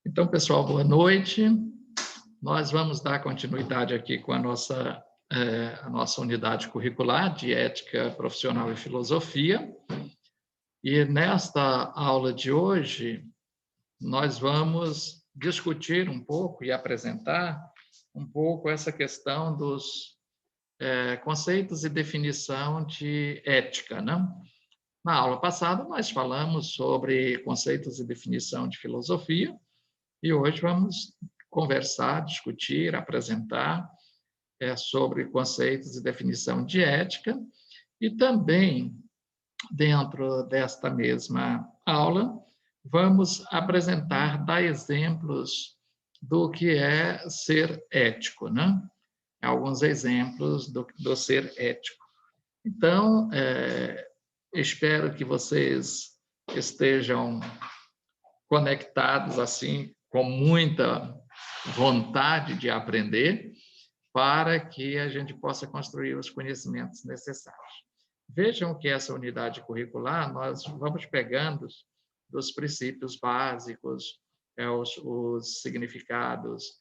Então, pessoal, boa noite. Nós vamos dar continuidade aqui com a nossa unidade curricular de Ética Profissional e Filosofia. E nesta aula de hoje, nós vamos discutir um pouco e apresentar um pouco essa questão dos conceitos e definição de ética, né? Na aula passada, nós falamos sobre conceitos e definição de filosofia, e hoje vamos conversar, discutir, apresentar sobre conceitos e definição de ética, e também, dentro desta mesma aula, vamos apresentar, dar exemplos do que é ser ético, né? Alguns exemplos do ser ético. Então, espero que vocês estejam conectados assim, com muita vontade de aprender, para que a gente possa construir os conhecimentos necessários. Vejam que essa unidade curricular, nós vamos pegando dos princípios básicos, os significados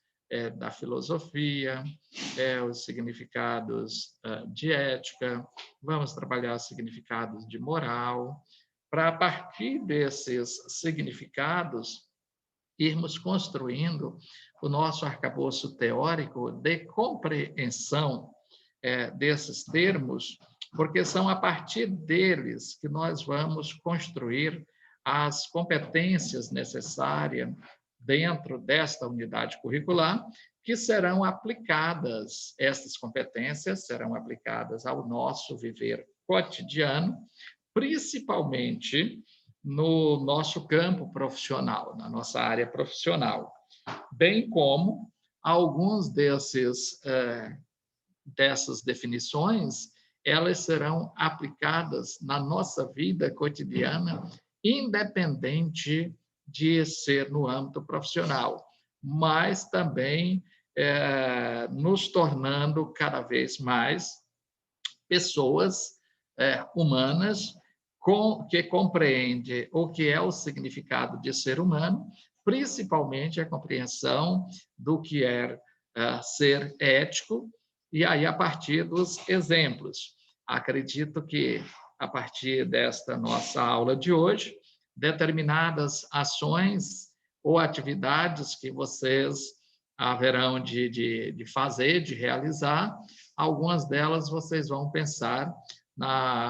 da filosofia, os significados de ética, vamos trabalhar os significados de moral, para, a partir desses significados, irmos construindo o nosso arcabouço teórico de compreensão desses termos, porque são a partir deles que nós vamos construir as competências necessárias dentro desta unidade curricular, que serão aplicadas, essas competências serão aplicadas ao nosso viver cotidiano, principalmente no nosso campo profissional, na nossa área profissional, bem como alguns dessas definições, elas serão aplicadas na nossa vida cotidiana, independente de ser no âmbito profissional, mas também nos tornando cada vez mais pessoas humanas que compreende o que é o significado de ser humano, principalmente a compreensão do que é ser ético, e aí a partir dos exemplos. Acredito que, a partir desta nossa aula de hoje, determinadas ações ou atividades que vocês haverão de fazer, de realizar, algumas delas vocês vão pensar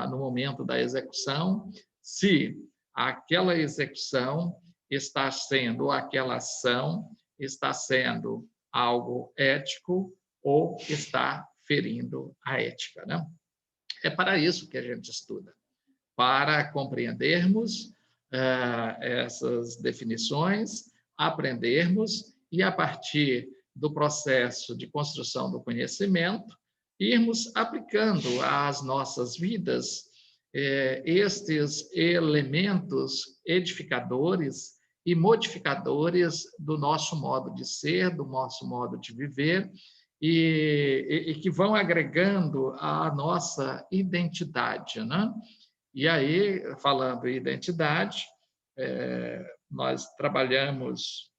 no momento da execução, se aquela execução está sendo, ou aquela ação está sendo algo ético ou está ferindo a ética, né? É para isso que a gente estuda, para compreendermos essas definições, aprendermos e, a partir do processo de construção do conhecimento, irmos aplicando às nossas vidas estes elementos edificadores e modificadores do nosso modo de ser, do nosso modo de viver, e que vão agregando à nossa identidade, né? E aí, falando em identidade, nós trabalhamos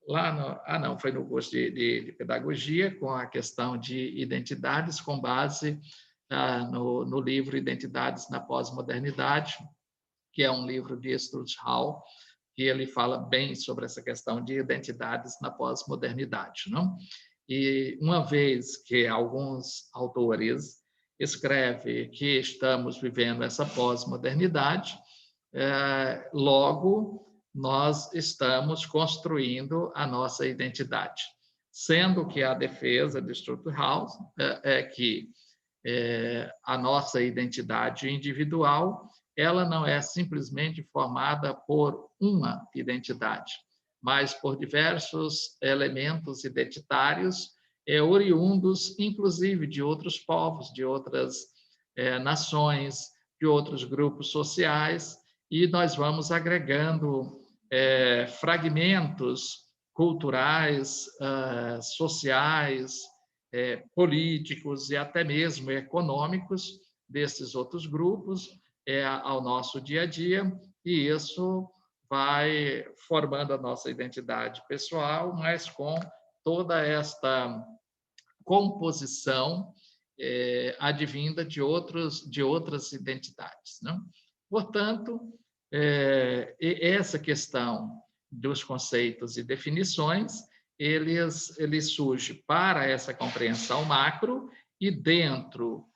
lá foi no curso de pedagogia, com a questão de identidades, com base no livro Identidades na Pós-Modernidade, que é um livro de Stuart Hall, que ele fala bem sobre essa questão de identidades na pós-modernidade, não? E uma vez que alguns autores escrevem que estamos vivendo essa pós-modernidade, logo nós estamos construindo a nossa identidade, sendo que a defesa de Stuart Hall é que a nossa identidade individual, ela não é simplesmente formada por uma identidade, mas por diversos elementos identitários oriundos, inclusive, de outros povos, de outras nações, de outros grupos sociais, e nós vamos agregando fragmentos culturais, sociais, políticos e até mesmo econômicos desses outros grupos ao nosso dia a dia, e isso vai formando a nossa identidade pessoal, mas com toda esta composição advinda de outras identidades, né? Portanto, essa questão dos conceitos e definições, eles surgem para essa compreensão macro e dentro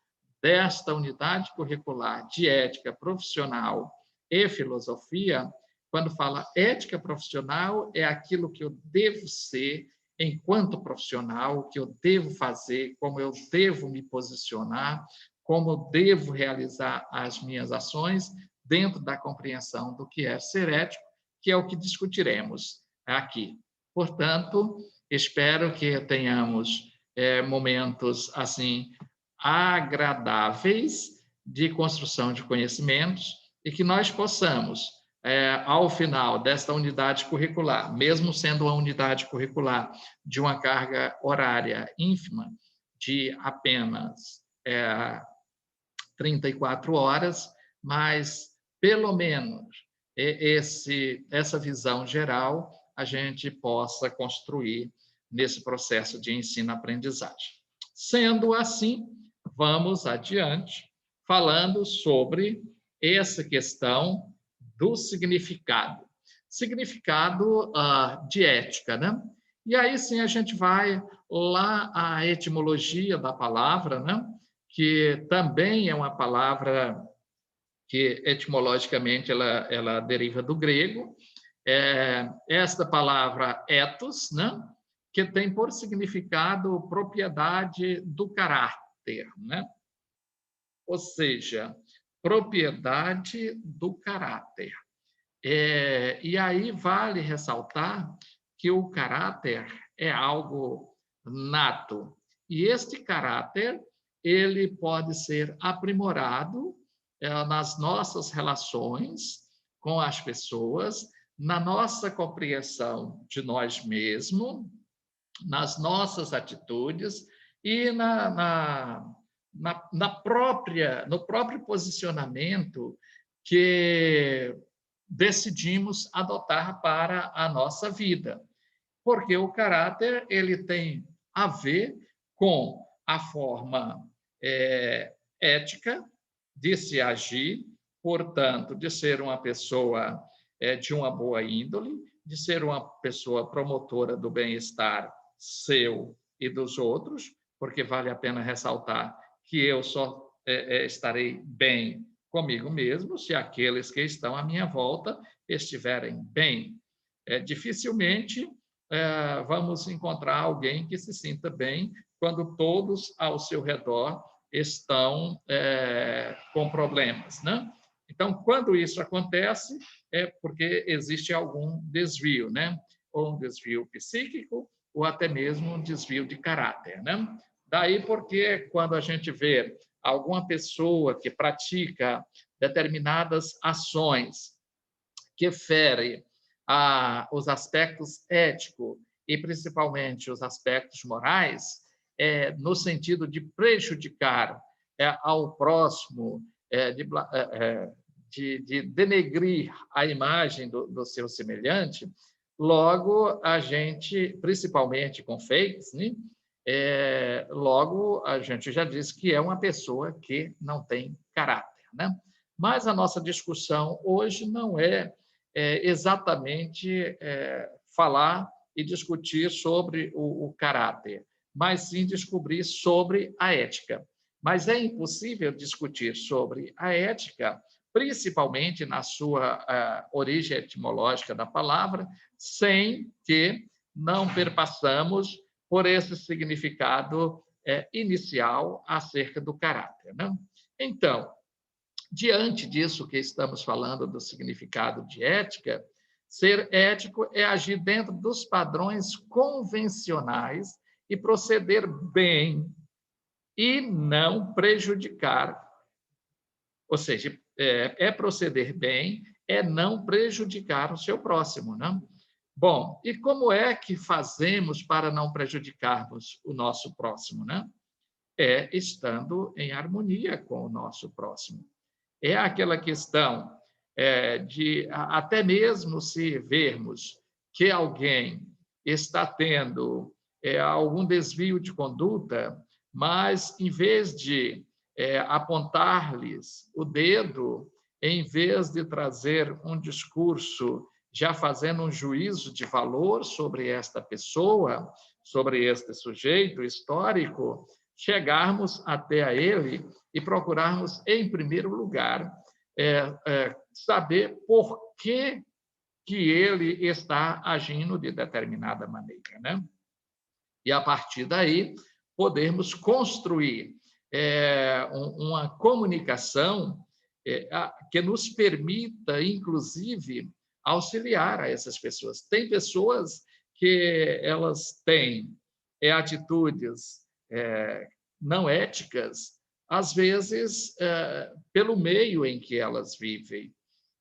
desta unidade curricular de ética profissional e filosofia, quando fala ética profissional, é aquilo que eu devo ser enquanto profissional, o que eu devo fazer, como eu devo me posicionar, como eu devo realizar as minhas ações dentro da compreensão do que é ser ético, que é o que discutiremos aqui. Portanto, espero que tenhamos momentos assim agradáveis de construção de conhecimentos e que nós possamos, ao final desta unidade curricular, mesmo sendo uma unidade curricular de uma carga horária ínfima, de apenas 34 horas, mas, pelo menos, essa visão geral a gente possa construir nesse processo de ensino-aprendizagem. Sendo assim, vamos adiante, falando sobre essa questão do significado. Significado de ética, né? E aí sim a gente vai lá à etimologia da palavra, né? Que também é uma palavra que etimologicamente ela deriva do grego. Esta palavra ethos, né? Que tem por significado propriedade do caráter, né? Ou seja, propriedade do caráter. E aí vale ressaltar que o caráter é algo nato. E este caráter ele pode ser aprimorado nas nossas relações com as pessoas, na nossa compreensão de nós mesmos, nas nossas atitudes e no próprio posicionamento que decidimos adotar para a nossa vida. Porque o caráter ele tem a ver com a forma ética de se agir, portanto, de ser uma pessoa de uma boa índole, de ser uma pessoa promotora do bem-estar seu e dos outros, porque vale a pena ressaltar que eu só estarei bem comigo mesmo se aqueles que estão à minha volta estiverem bem. Dificilmente vamos encontrar alguém que se sinta bem quando todos ao seu redor estão com problemas, né? Então, quando isso acontece, é porque existe algum desvio, né? Ou um desvio psíquico, ou até mesmo um desvio de caráter, né? Daí porque quando a gente vê alguma pessoa que pratica determinadas ações que ferem os aspectos éticos e principalmente os aspectos morais, no sentido de prejudicar ao próximo, de denegrir a imagem do seu semelhante, logo a gente, principalmente com fakes, né? Logo a gente já disse que é uma pessoa que não tem caráter, né? Mas a nossa discussão hoje não é exatamente falar e discutir sobre o caráter, mas sim descobrir sobre a ética. Mas é impossível discutir sobre a ética, principalmente na sua origem etimológica da palavra, sem que não perpassamos por esse significado inicial acerca do caráter, né? Então, diante disso que estamos falando do significado de ética, ser ético é agir dentro dos padrões convencionais e proceder bem e não prejudicar. Ou seja, proceder bem, é não prejudicar o seu próximo, não? Bom, e como é que fazemos para não prejudicarmos o nosso próximo, né? Estando em harmonia com o nosso próximo. É aquela questão até mesmo se vermos que alguém está tendo algum desvio de conduta, mas, em vez de apontar-lhes o dedo, em vez de trazer um discurso já fazendo um juízo de valor sobre esta pessoa, sobre este sujeito histórico, chegarmos até a ele e procurarmos, em primeiro lugar, saber por que ele está agindo de determinada maneira, né? E, a partir daí, podermos construir uma comunicação que nos permita, inclusive, auxiliar a essas pessoas. Tem pessoas que elas têm atitudes não éticas, às vezes, pelo meio em que elas vivem,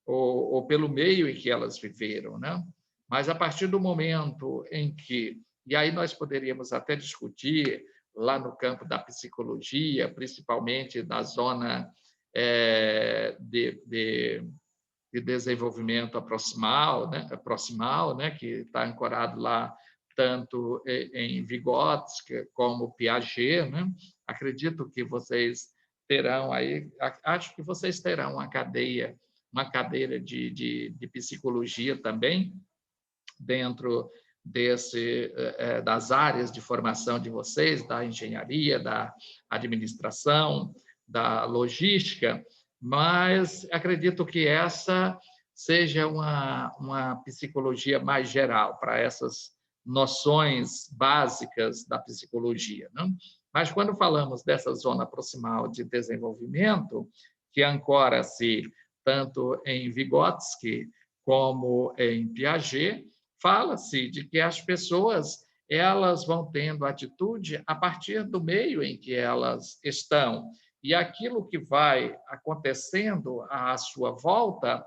ou pelo meio em que elas viveram, né? Mas, a partir do momento em que... E aí nós poderíamos até discutir lá no campo da psicologia, principalmente da zona de desenvolvimento proximal, né, que está ancorado lá tanto em Vygotsky como Piaget, né? Acredito que vocês terão aí, acho que vocês terão uma cadeira de psicologia também dentro das áreas de formação de vocês, da engenharia, da administração, da logística, mas acredito que essa seja uma psicologia mais geral para essas noções básicas da psicologia, não? Mas, quando falamos dessa zona proximal de desenvolvimento, que ancora-se tanto em Vygotsky como em Piaget, fala-se de que as pessoas elas vão tendo atitude a partir do meio em que elas estão. E aquilo que vai acontecendo à sua volta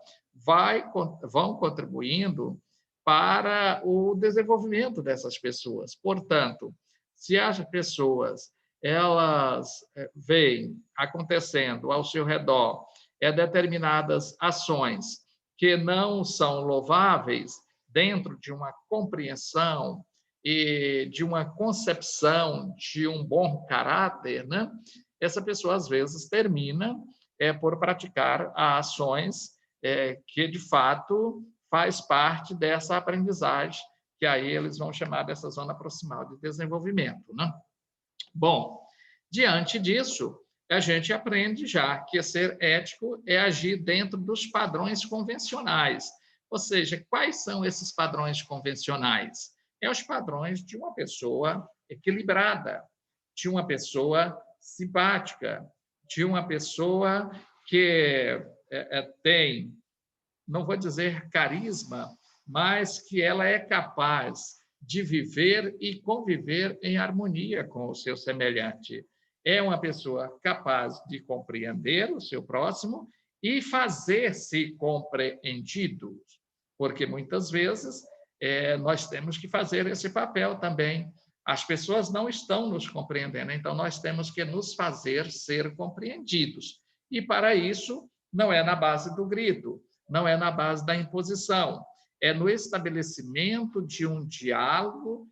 vão contribuindo para o desenvolvimento dessas pessoas. Portanto, se as pessoas elas veem acontecendo ao seu redor determinadas ações que não são louváveis, dentro de uma compreensão e de uma concepção de um bom caráter, né? Essa pessoa, às vezes, termina por praticar ações que, de fato, faz parte dessa aprendizagem, que aí eles vão chamar dessa zona proximal de desenvolvimento, né? Bom, diante disso, a gente aprende já que ser ético é agir dentro dos padrões convencionais. Ou seja, quais são esses padrões convencionais? Os padrões de uma pessoa equilibrada, de uma pessoa simpática, de uma pessoa que tem, não vou dizer carisma, mas que ela é capaz de viver e conviver em harmonia com o seu semelhante. É uma pessoa capaz de compreender o seu próximo e fazer-se compreendido, porque muitas vezes nós temos que fazer esse papel também. As pessoas não estão nos compreendendo, então nós temos que nos fazer ser compreendidos. E, para isso, não é na base do grito, não é na base da imposição, é no estabelecimento de um diálogo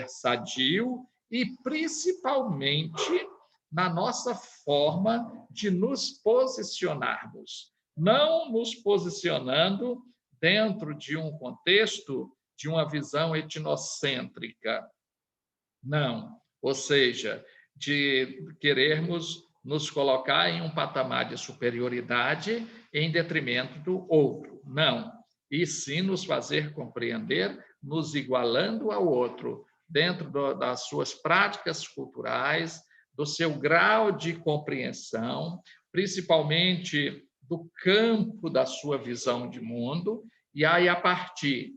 sadio e, principalmente, na nossa forma de nos posicionarmos, não nos posicionando dentro de um contexto de uma visão etnocêntrica, não, ou seja, de querermos nos colocar em um patamar de superioridade em detrimento do outro, não, e sim nos fazer compreender, nos igualando ao outro, dentro das suas práticas culturais, do seu grau de compreensão, principalmente do campo da sua visão de mundo, e aí, a partir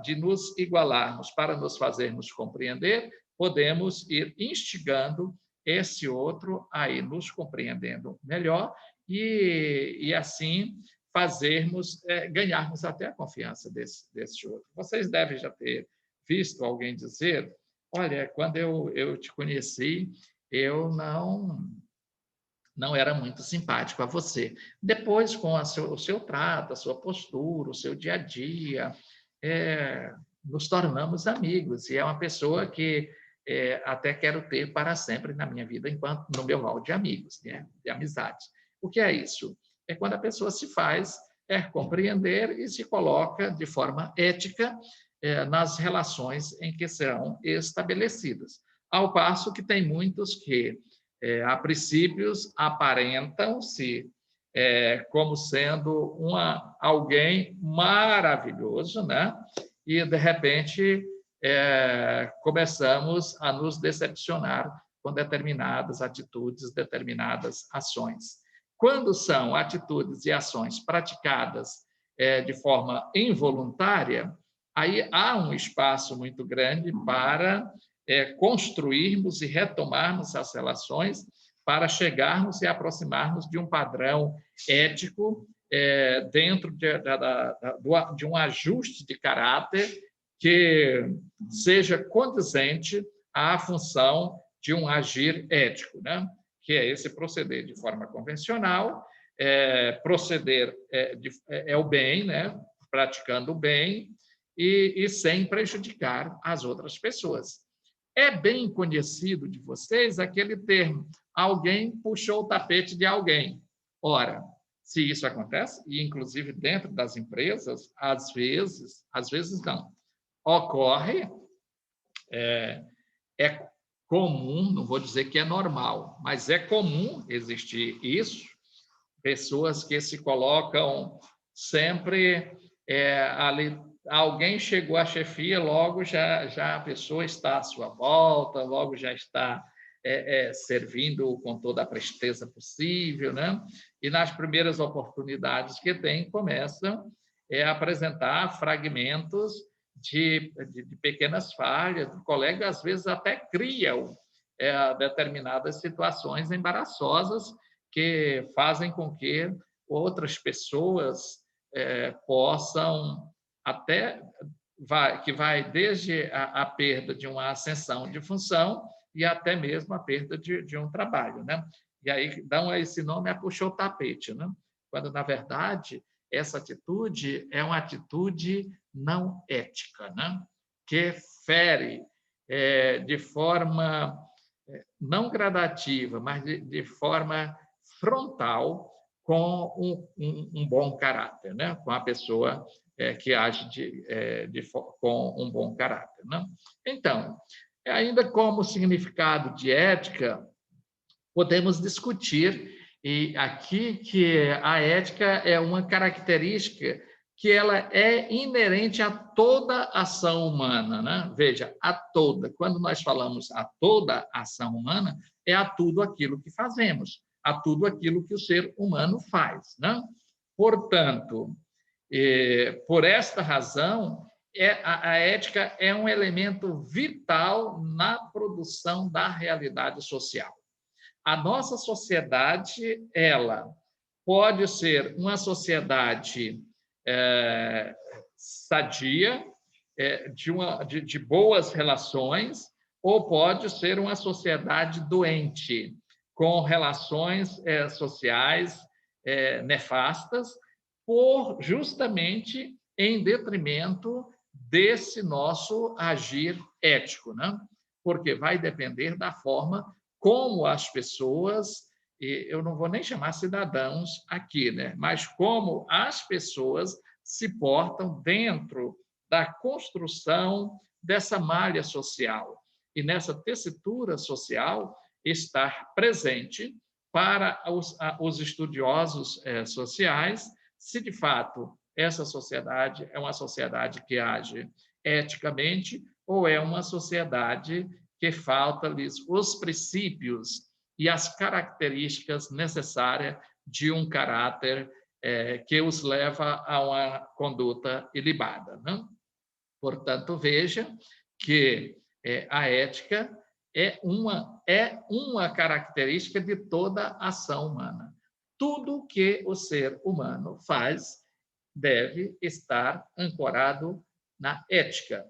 de nos igualarmos para nos fazermos compreender, podemos ir instigando esse outro a ir nos compreendendo melhor e assim ganharmos até a confiança desse outro. Vocês devem já ter visto alguém dizer: olha, quando eu te conheci, eu não era muito simpático a você. Depois, com o seu trato, a sua postura, o seu dia a dia, nos tornamos amigos. E é uma pessoa que até quero ter para sempre na minha vida, enquanto no meu rol de amigos, né? De amizade. O que é isso? É quando a pessoa se faz compreender e se coloca de forma ética nas relações em que serão estabelecidas. Ao passo que tem muitos que, a princípios, aparentam-se como sendo alguém maravilhoso, né? E, de repente, começamos a nos decepcionar com determinadas atitudes, determinadas ações. Quando são atitudes e ações praticadas de forma involuntária, aí há um espaço muito grande para construirmos e retomarmos as relações, para chegarmos e aproximarmos de um padrão ético dentro de um ajuste de caráter que seja condizente à função de um agir ético, né? Que é esse proceder de forma convencional, proceder o bem, né? Praticando o bem e sem prejudicar as outras pessoas. É bem conhecido de vocês aquele termo, alguém puxou o tapete de alguém. Ora, se isso acontece, e inclusive dentro das empresas, às vezes não, ocorre, é comum, não vou dizer que é normal, mas é comum existir isso, pessoas que se colocam sempre ali, alguém chegou à chefia, logo já a pessoa está à sua volta, logo já está servindo com toda a presteza possível, né? E nas primeiras oportunidades que tem, começam a apresentar fragmentos de pequenas falhas. O colega, às vezes, até cria determinadas situações embaraçosas que fazem com que outras pessoas possam até que vai desde a perda de uma ascensão de função e até mesmo a perda de um trabalho, né? E aí dão esse nome a puxou o tapete, né? Quando na verdade essa atitude é uma atitude não ética, né? Que fere de forma não gradativa, mas de forma frontal com um bom caráter, né? Com a pessoa que age com um bom caráter, né? Então, ainda como significado de ética, podemos discutir e aqui que a ética é uma característica que ela é inerente a toda ação humana, né? Veja, a toda. Quando nós falamos a toda ação humana, é a tudo aquilo que fazemos, a tudo aquilo que o ser humano faz, né? Portanto, por esta razão, a ética é um elemento vital na produção da realidade social. A nossa sociedade, ela pode ser uma sociedade sadia, de boas relações, ou pode ser uma sociedade doente, com relações sociais nefastas, justamente em detrimento desse nosso agir ético, né? Porque vai depender da forma como as pessoas, eu não vou nem chamar cidadãos aqui, né? Mas como as pessoas se portam dentro da construção dessa malha social. E nessa tessitura social estar presente para os estudiosos sociais, se de fato essa sociedade é uma sociedade que age eticamente ou é uma sociedade que falta-lhes os princípios e as características necessárias de um caráter que os leva a uma conduta ilibada, né? Portanto, veja que a ética é uma característica de toda ação humana. Tudo que o ser humano faz deve estar ancorado na ética.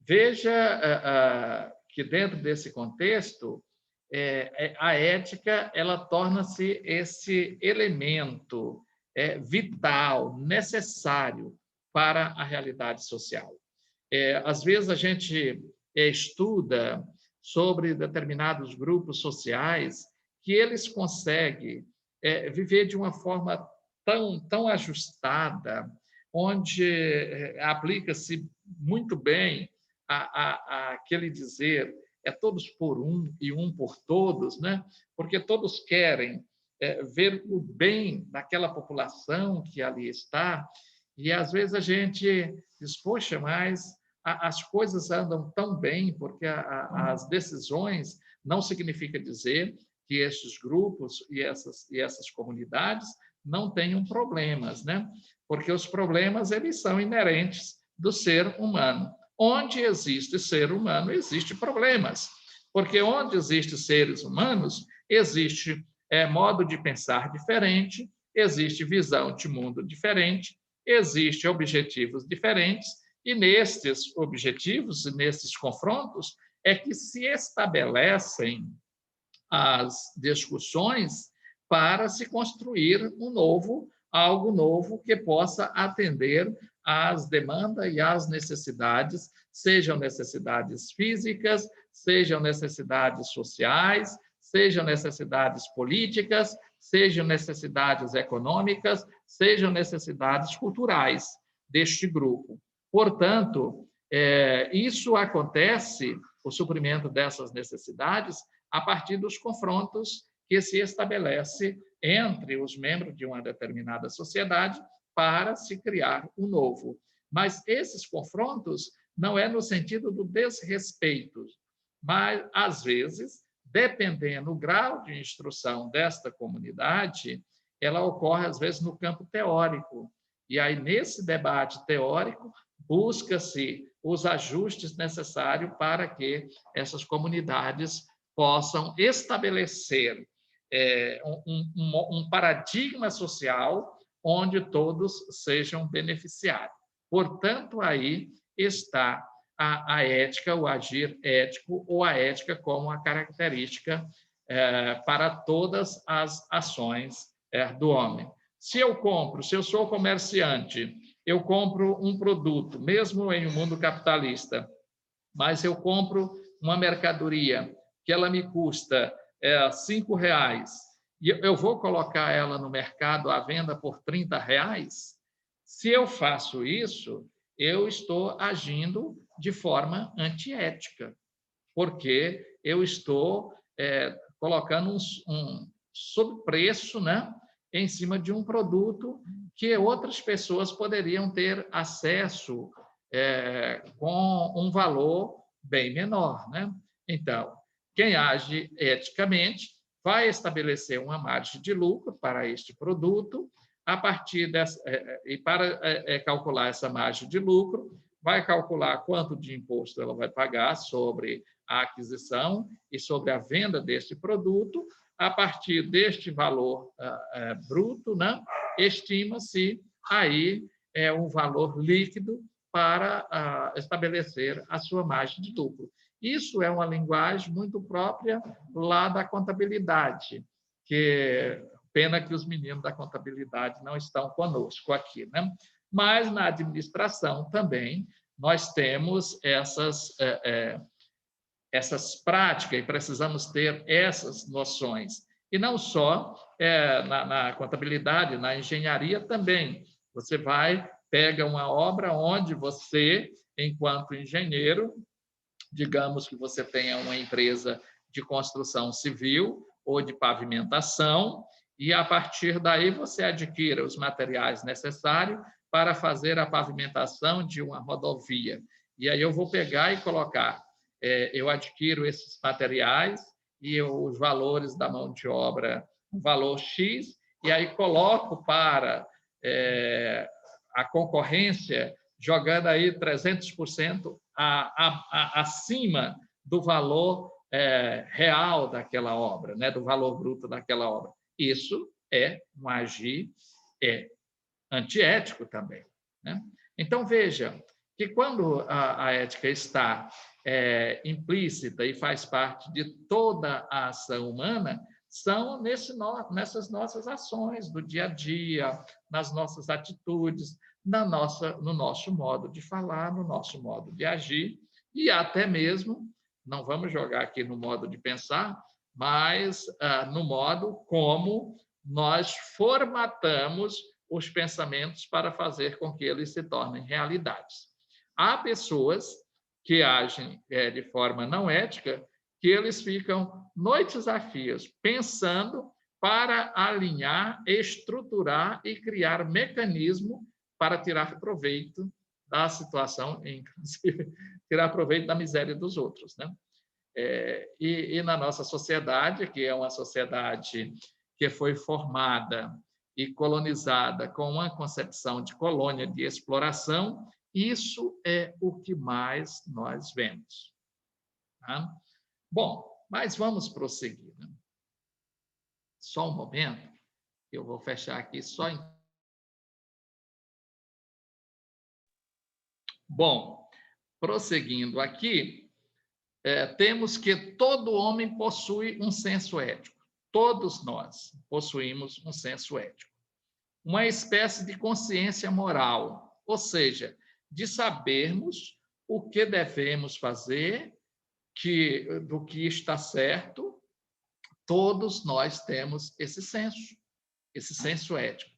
Veja que, dentro desse contexto, a ética ela torna-se esse elemento vital, necessário para a realidade social. Às vezes a gente estuda sobre determinados grupos sociais que eles conseguem viver de uma forma tão ajustada, onde aplica-se muito bem aquele dizer todos por um e um por todos, né? Porque todos querem ver o bem daquela população que ali está, e às vezes a gente diz, poxa, mas as coisas andam tão bem, porque as decisões não significa dizer que esses grupos e essas comunidades não tenham problemas, né? Porque os problemas eles são inerentes do ser humano. Onde existe ser humano, existe problemas. Porque onde existem seres humanos, existe modo de pensar diferente, existe visão de mundo diferente, existem objetivos diferentes, e nestes objetivos e nesses confrontos é que se estabelecem as discussões para se construir algo novo que possa atender às demandas e às necessidades, sejam necessidades físicas, sejam necessidades sociais, sejam necessidades políticas, sejam necessidades econômicas, sejam necessidades culturais deste grupo. Portanto, isso acontece, o suprimento dessas necessidades, a partir dos confrontos que se estabelece entre os membros de uma determinada sociedade para se criar o novo. Mas esses confrontos não é no sentido do desrespeito, mas, às vezes, dependendo do grau de instrução desta comunidade, ela ocorre, às vezes, no campo teórico. E aí, nesse debate teórico, busca-se os ajustes necessários para que essas comunidades possam estabelecer um paradigma social onde todos sejam beneficiados. Portanto, aí está a ética, o agir ético, ou a ética como a característica para todas as ações do homem. Se eu sou comerciante, eu compro um produto, mesmo em um mundo capitalista, mas eu compro uma mercadoria que ela me custa R$ 5, e eu vou colocar ela no mercado à venda por R$ 30, se eu faço isso, eu estou agindo de forma antiética, porque eu estou colocando um sobrepreço, né, em cima de um produto que outras pessoas poderiam ter acesso com um valor bem menor, né? Então, quem age eticamente vai estabelecer uma margem de lucro para este produto, a partir dessa, e para calcular essa margem de lucro, vai calcular quanto de imposto ela vai pagar sobre a aquisição e sobre a venda deste produto. A partir deste valor bruto, né, estima-se aí um valor líquido para estabelecer a sua margem de lucro. Isso é uma linguagem muito própria lá da contabilidade, que pena que os meninos da contabilidade não estão conosco aqui, né? Mas na administração também nós temos essas práticas e precisamos ter essas noções. E não só na contabilidade, na engenharia também. Você pega uma obra onde você, enquanto engenheiro, digamos que você tenha uma empresa de construção civil ou de pavimentação, e a partir daí você adquira os materiais necessários para fazer a pavimentação de uma rodovia. E aí eu vou pegar e colocar, eu adquiro esses materiais e os valores da mão de obra, um valor X, e aí coloco para a concorrência, jogando aí 300% acima do valor real daquela obra, né, do valor bruto daquela obra. Isso é um agir antiético também, né? Então, veja, que quando a ética está implícita e faz parte de toda a ação humana, são nessas nossas ações do dia a dia, nas nossas atitudes, no nosso modo de falar, no nosso modo de agir, e até mesmo, não vamos jogar aqui no modo de pensar, mas no modo como nós formatamos os pensamentos para fazer com que eles se tornem realidades. Há pessoas que agem de forma não ética, que eles ficam noites a fios pensando para alinhar, estruturar e criar mecanismo para tirar proveito da situação, inclusive tirar proveito da miséria dos outros, né? E na nossa sociedade, que é uma sociedade que foi formada e colonizada com uma concepção de colônia de exploração, isso é o que mais nós vemos. Tá? Bom, mas vamos prosseguir. Né? Só um momento, eu vou fechar aqui só em... Bom, prosseguindo aqui, temos que todo homem possui um senso ético. Todos nós possuímos um senso ético. Uma espécie de consciência moral, ou seja, de sabermos o que devemos fazer, do que está certo. Todos nós temos esse senso ético.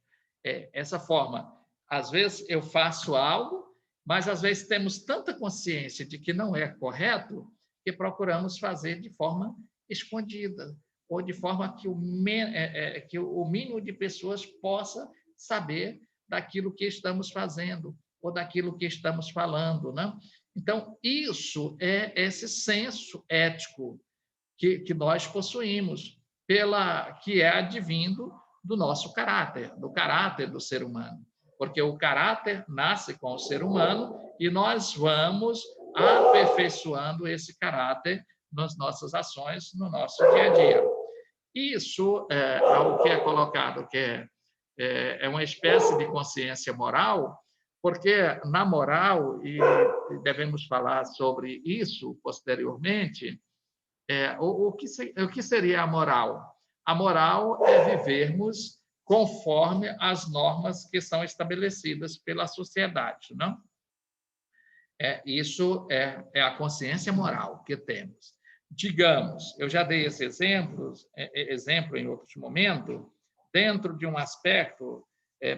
Essa forma, às vezes eu faço algo, mas às vezes temos tanta consciência de que não é correto que procuramos fazer de forma escondida, ou de forma que o mínimo de pessoas possa saber daquilo que estamos fazendo, ou daquilo que estamos falando, né? Então, isso é esse senso ético que nós possuímos, que é advindo do nosso caráter, do caráter do ser humano. Porque o caráter nasce com o ser humano e nós vamos aperfeiçoando esse caráter nas nossas ações, no nosso dia a dia. Isso é algo que é colocado, que é uma espécie de consciência moral, porque na moral, e devemos falar sobre isso posteriormente, o que seria a moral? A moral é vivermos conforme as normas que são estabelecidas pela sociedade, não? Isso é a consciência moral que temos. Digamos, eu já dei esse exemplo em outros momentos, dentro de um aspecto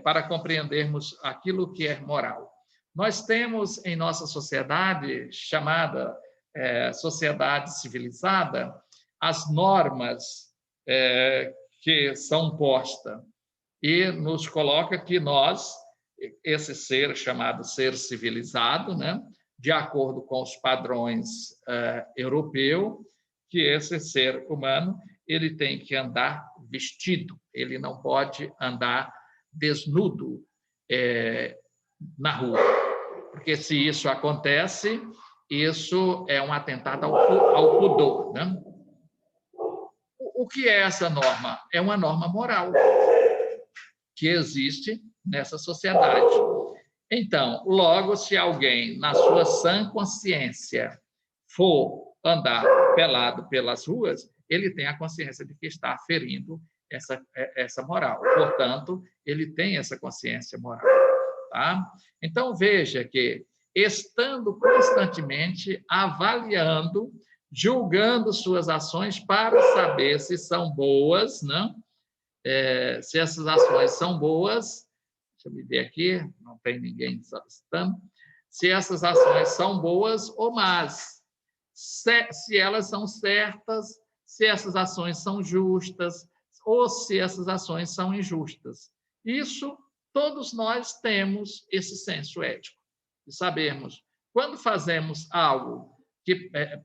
para compreendermos aquilo que é moral. Nós temos em nossa sociedade, chamada sociedade civilizada, as normas que são postas e nos coloca que nós, esse ser chamado ser civilizado, né, de acordo com os padrões europeus, que esse ser humano ele tem que andar vestido, ele não pode andar desnudo na rua, porque se isso acontece, isso é um atentado ao pudor, né? O que é essa norma? É uma norma moral que existe nessa sociedade. Então, logo, se alguém, na sua sã consciência, for andar pelado pelas ruas, ele tem a consciência de que está ferindo essa moral. Portanto, ele tem essa consciência moral. Tá? Então, veja que, estando constantemente avaliando, julgando suas ações para saber se são boas, né? Se essas ações são boas, deixa eu me ver aqui, não tem ninguém solicitando, se essas ações são boas ou más, se elas são certas, se essas ações são justas, ou se essas ações são injustas. Isso, todos nós temos esse senso ético, de sabermos, quando fazemos algo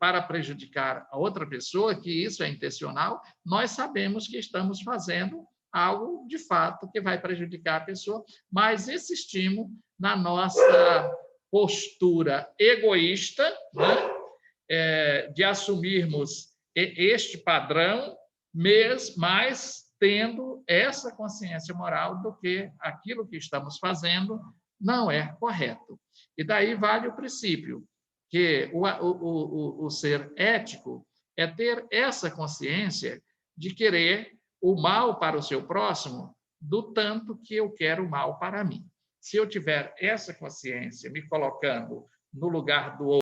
para prejudicar a outra pessoa, que isso é intencional, nós sabemos que estamos fazendo algo, de fato, que vai prejudicar a pessoa, mas insistimos na nossa postura egoísta, né, de assumirmos este padrão, mas tendo essa consciência moral do que aquilo que estamos fazendo não é correto. E daí vale o princípio, que o ser ético é ter essa consciência de querer o mal para o seu próximo do tanto que eu quero o mal para mim. Se eu tiver essa consciência, me colocando no lugar do outro,